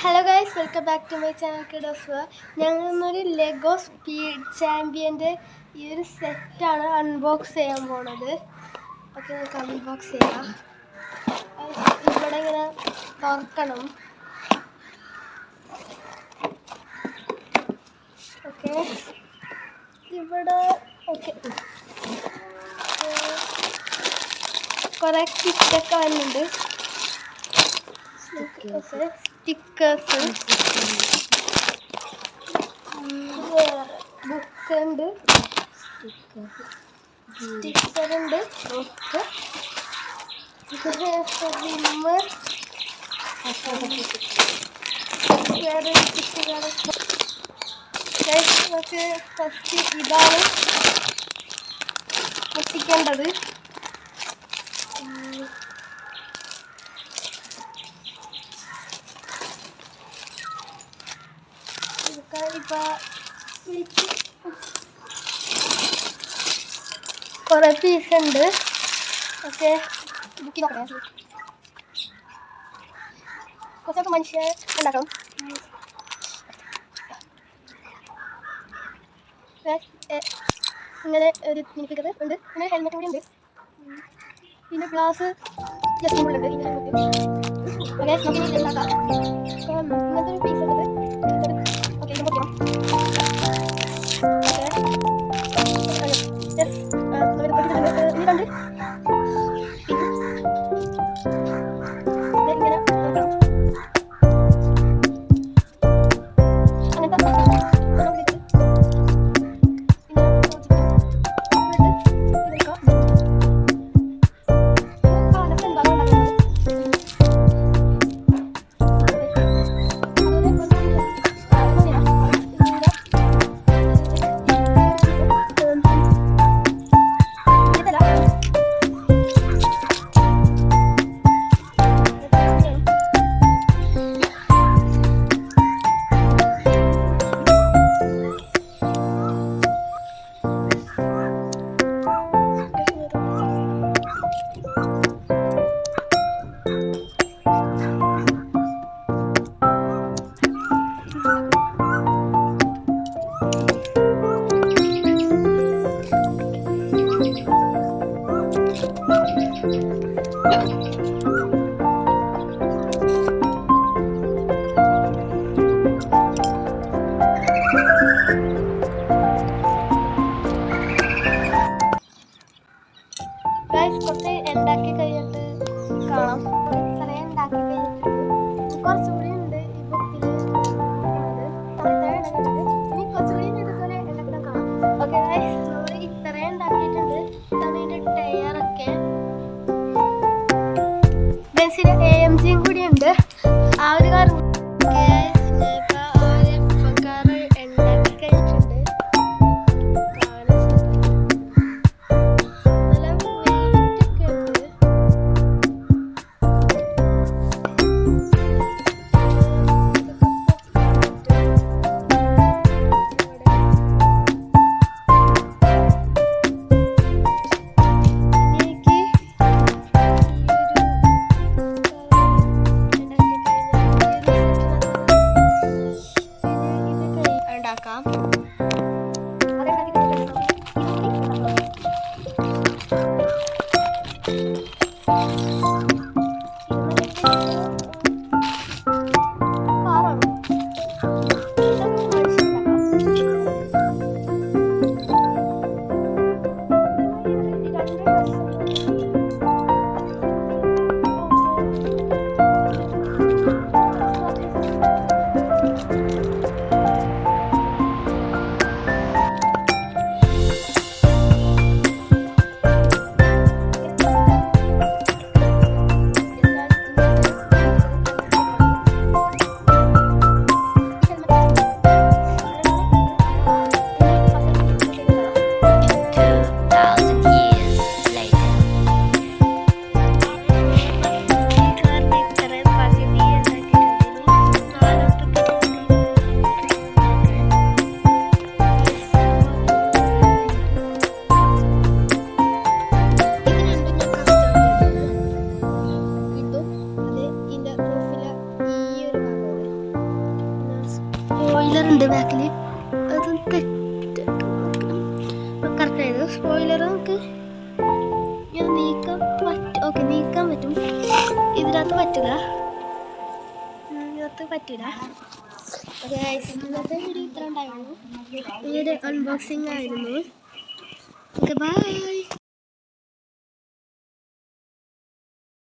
Hello guys, welcome back to my channel കിഡോസ്വ. ഞങ്ങളിന്നൊരു Lego speed ചാമ്പ്യൻ്റെ ഈ ഒരു സെറ്റാണ് അൺബോക്സ് ചെയ്യാൻ പോണത്. ഓക്കെ, നമുക്ക് അൺബോക്സ് ചെയ്യാം. ഇവിടെ ഇങ്ങനെ തുറക്കണം. ഓക്കെ, ഇവിടെ ഓക്കെ കുറേ കിറ്റൊക്കെ വരുന്നുണ്ട്. ഓക്കെ, സ്റ്റിക്കേഴ്സ്, ബുക്കുണ്ട്, സ്റ്റിക്കറുണ്ട്, ബുക്ക്, വേറെ സ്റ്റിക്കറുകളൊക്കെ. നമുക്ക് ഫസ്റ്റ് ഇതാണ് പൊട്ടിക്കേണ്ടത്. കുറെ പീസ് ഉണ്ട്. ഓക്കെ, കുറച്ചൊക്കെ മനുഷ്യർ ഉണ്ടാക്കണം. ഇങ്ങനെ ഒരു ഫിഗർ ഉണ്ട്, പിന്നെ ഹെൽമെറ്റ് കൂടി ഉണ്ട്, പിന്നെ ഗ്ലാസ് ജസ്റ്റ് ഉണ്ട്. ഓക്കെ, നമുക്ക് ഇനി ഉണ്ടാക്കാം. ഇങ്ങനത്തെ ഒരു പീസ് ഉണ്ട്. ഓക്കെ, ഇത് പൊട്ടിക്കണം. ഇതുണ്ട്. ഇങ്ങനെ കുറച്ച് ഉണ്ടാക്കി കഴിഞ്ഞിട്ട് കാണാം. ഇത്രയും ഉണ്ടാക്കി കഴിഞ്ഞിട്ട് കുറച്ചുകൂടി ഉണ്ട് ഈ ബുക്കിൽ. ഇനി കുറച്ചുകൂടി ഇതുപോലെ ഉണ്ടാക്കണം കാണാം. ഓക്കെ ഗൈസ്, നമ്മൾ ഇത്രയും ഉണ്ടാക്കിയിട്ടുണ്ട്. അതിൻ്റെ ടയറൊക്കെ ബെൻസിന് AMGയും കൂടി ഉണ്ട്. ആ ഒരു കാർ ഉണ്ടാക്കി കഴിഞ്ഞിട്ടുണ്ട്. സ്പോയിലർ ഉണ്ട് ബാക്കിൽ, അത് കറക്റ്റായത്. സ്പോയിലർ നമുക്ക് ഇങ്ങനെ നീക്കാൻ പറ്റും. ഓക്കെ, നീക്കാൻ പറ്റും. ഇതിനകത്ത് പറ്റില്ല, ഇതിനകത്ത് പറ്റില്ല. ഓക്കെ, ഇന്നത്തെ വീഡിയോ ഇത്ര ഉണ്ടായിരുന്നു. ഇതൊരു അൺബോക്സിങ് ആയിരുന്നു. Okay, by.